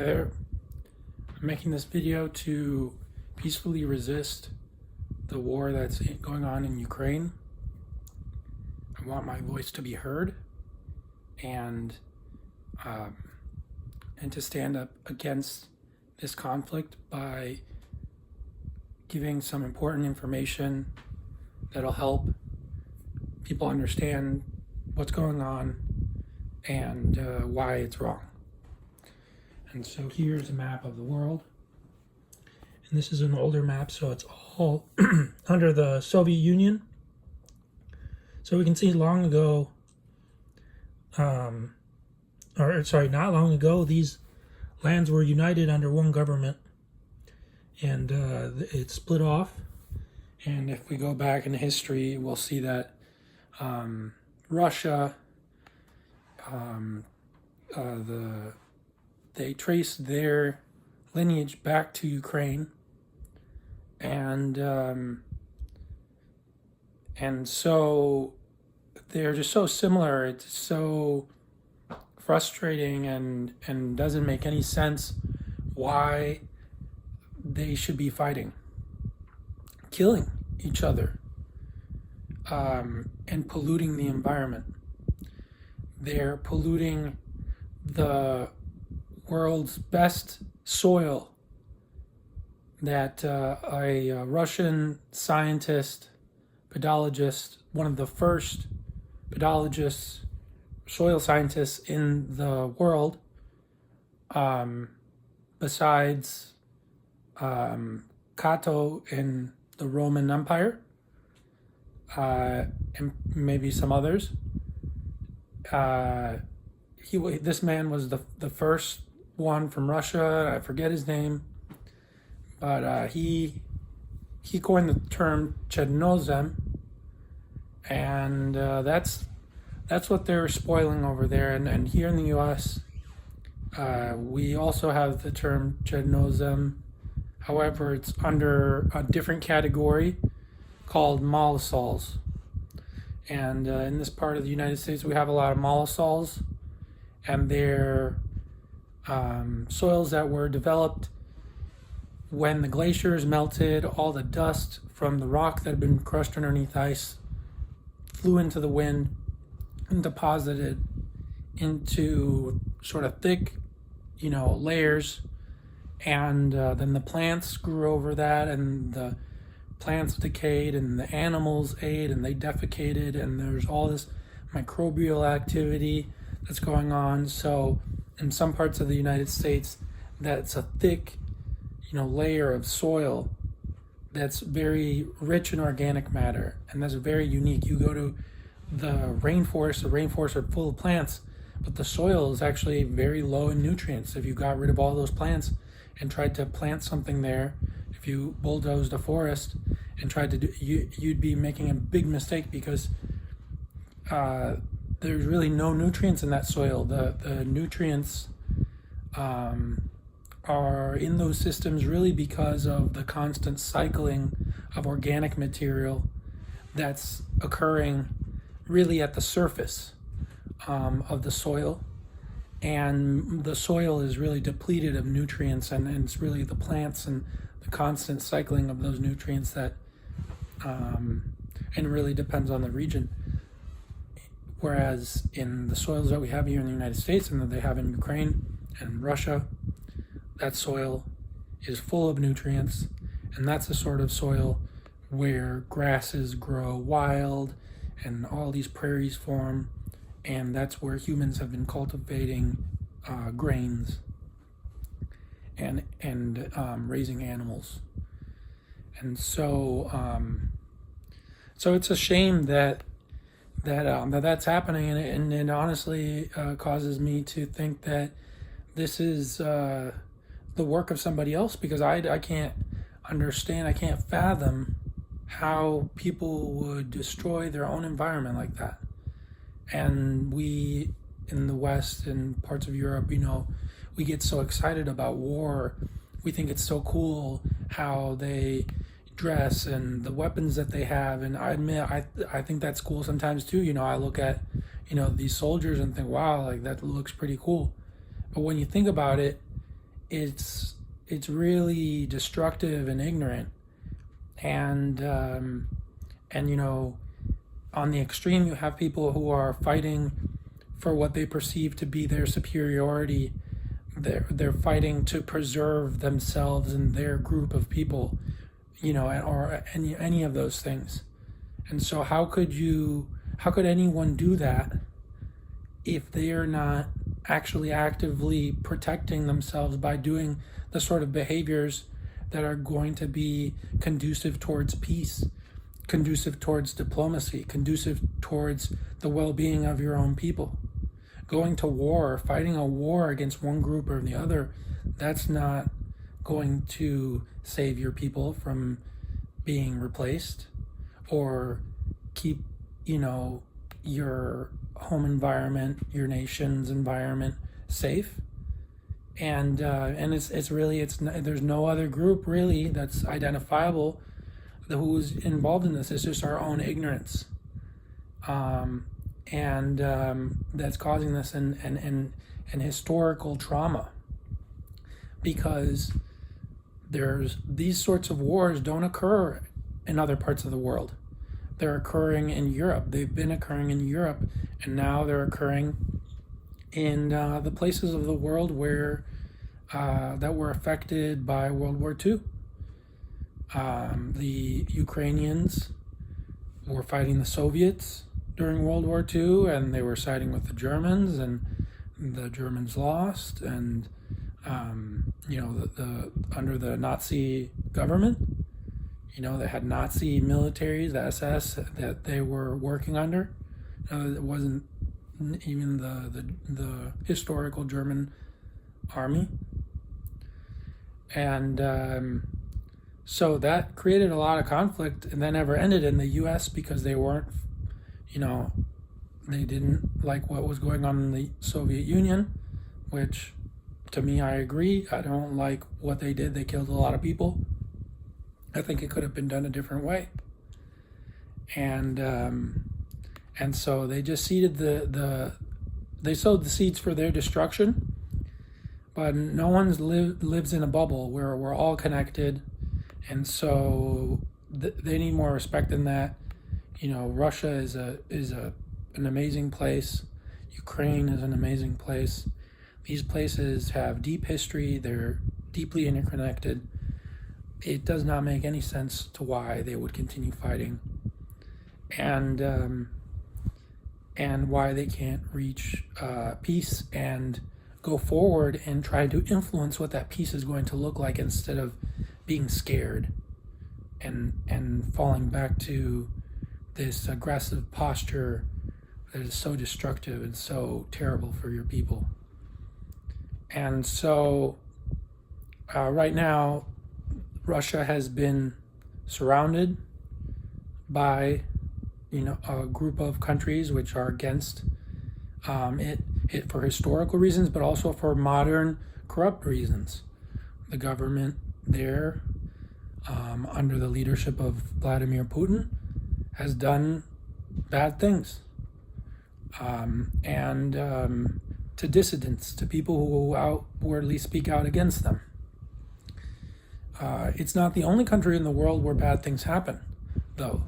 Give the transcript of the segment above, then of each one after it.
Hey there. I'm making this video to peacefully resist the war that's going on in Ukraine. I want my voice to be heard and um, and to stand up against this conflict by giving some important information that'll help people understand what's going on and why it's wrong. And so here's a map of the world. And this is an older map, so it's all under the Soviet Union. So we can see long ago, not long ago, these lands were united under one government. And it split off. And if we go back in history, we'll see that Russia, they traced their lineage back to Ukraine, and so they're just so similar. It's so frustrating and doesn't make any sense why they should be fighting, killing each other, and polluting the environment. They're polluting the world's best soil that a Russian scientist, pedologist, one of the first pedologists, soil scientists in the world, besides Cato in the Roman Empire, and maybe some others. This man was the first one from Russia. I forget his name, but he coined the term Chernozem, and that's what they're spoiling over there. And here in the U.S., we also have the term Chernozem. However, it's under a different category called mollisols. And in this part of the United States, we have a lot of mollisols, and they're soils that were developed when the glaciers melted. All the dust from the rock that had been crushed underneath ice flew into the wind and deposited into sort of thick, layers. And then the plants grew over that, and the plants decayed, and the animals ate, and they defecated, and there's all this microbial activity that's going on. So in some parts of the United States, that's a thick, layer of soil that's very rich in organic matter, and that's very unique. You go to the rainforests are full of plants, but the soil is actually very low in nutrients. If you got rid of all those plants and tried to plant something there, if you bulldozed a forest and tried to do, you'd be making a big mistake, because there's really no nutrients in that soil. The nutrients are in those systems really because of the constant cycling of organic material that's occurring really at the surface of the soil. And the soil is really depleted of nutrients, and it's really the plants and the constant cycling of those nutrients that, and it really depends on the region. Whereas in the soils that we have here in the United States and that they have in Ukraine and Russia, that soil is full of nutrients, and that's the sort of soil where grasses grow wild and all these prairies form, and that's where humans have been cultivating grains and raising animals. And so it's a shame that's happening, and it honestly causes me to think that this is the work of somebody else, because I can't understand, I can't fathom how people would destroy their own environment like that. And we in the West and parts of Europe, we get so excited about war. We think it's so cool how they dress and the weapons that they have, and I admit I think that's cool sometimes too. I look at these soldiers and think, wow, like that looks pretty cool. But when you think about it, it's really destructive and ignorant, and you know, on the extreme you have people who are fighting for what they perceive to be their superiority. They're fighting to preserve themselves and their group of people, you know, or any of those things. And so how could anyone do that if they are not actually actively protecting themselves by doing the sort of behaviors that are going to be conducive towards peace, conducive towards diplomacy, conducive towards the well-being of your own people? Going to war, fighting a war against one group or the other, that's not going to save your people from being replaced or keep, you know, your home environment, your nation's environment safe. And there's no other group really that's identifiable who's involved in this. It's just our own ignorance. That's causing this and historical trauma, because there's these sorts of wars don't occur in other parts of the world. They're occurring in Europe. They've been occurring in Europe, and now they're occurring in the places of the world where that were affected by World War II. The Ukrainians were fighting the Soviets during World War II, and they were siding with the Germans, and the Germans lost, and you know, the under the Nazi government, you know, they had Nazi militaries, the SS, that they were working under. It wasn't even the historical German army, and so that created a lot of conflict, and that never ended in the U.S. because they weren't, you know, they didn't like what was going on in the Soviet Union, which, to me, I agree. I don't like what they did. They killed a lot of people. I think it could have been done a different way. And so they just seeded they sowed the seeds for their destruction. But no one's lives in a bubble where we're all connected, and so they need more respect than that. You know, Russia is an amazing place. Ukraine is an amazing place. These places have deep history. They're deeply interconnected. It does not make any sense to why they would continue fighting, and why they can't reach peace and go forward and try to influence what that peace is going to look like, instead of being scared and falling back to this aggressive posture that is so destructive and so terrible for your people. And so right now, Russia has been surrounded by, you know, a group of countries which are against it for historical reasons, but also for modern corrupt reasons. The government there, under the leadership of Vladimir Putin, has done bad things, to dissidents, to people who outwardly speak out against them. It's not the only country in the world where bad things happen, though.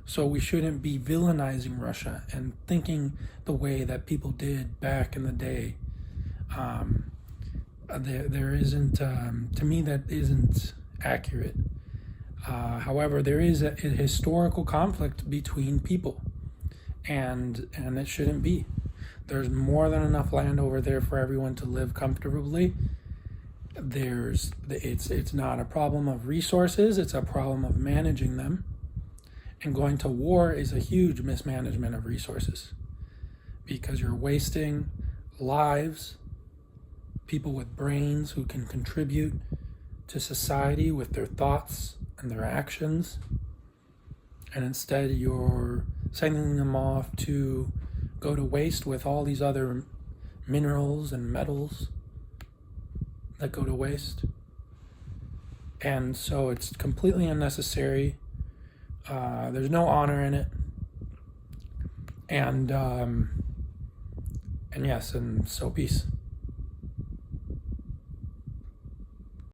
So we shouldn't be villainizing Russia and thinking the way that people did back in the day. There isn't, to me, that isn't accurate. However, there is a historical conflict between people, and it shouldn't be. There's more than enough land over there for everyone to live comfortably. It's not a problem of resources, it's a problem of managing them. And going to war is a huge mismanagement of resources, because you're wasting lives, people with brains who can contribute to society with their thoughts and their actions, and instead you're sending them off to go to waste with all these other minerals and metals that go to waste. And so it's completely unnecessary. There's no honor in it, and yes, and so peace.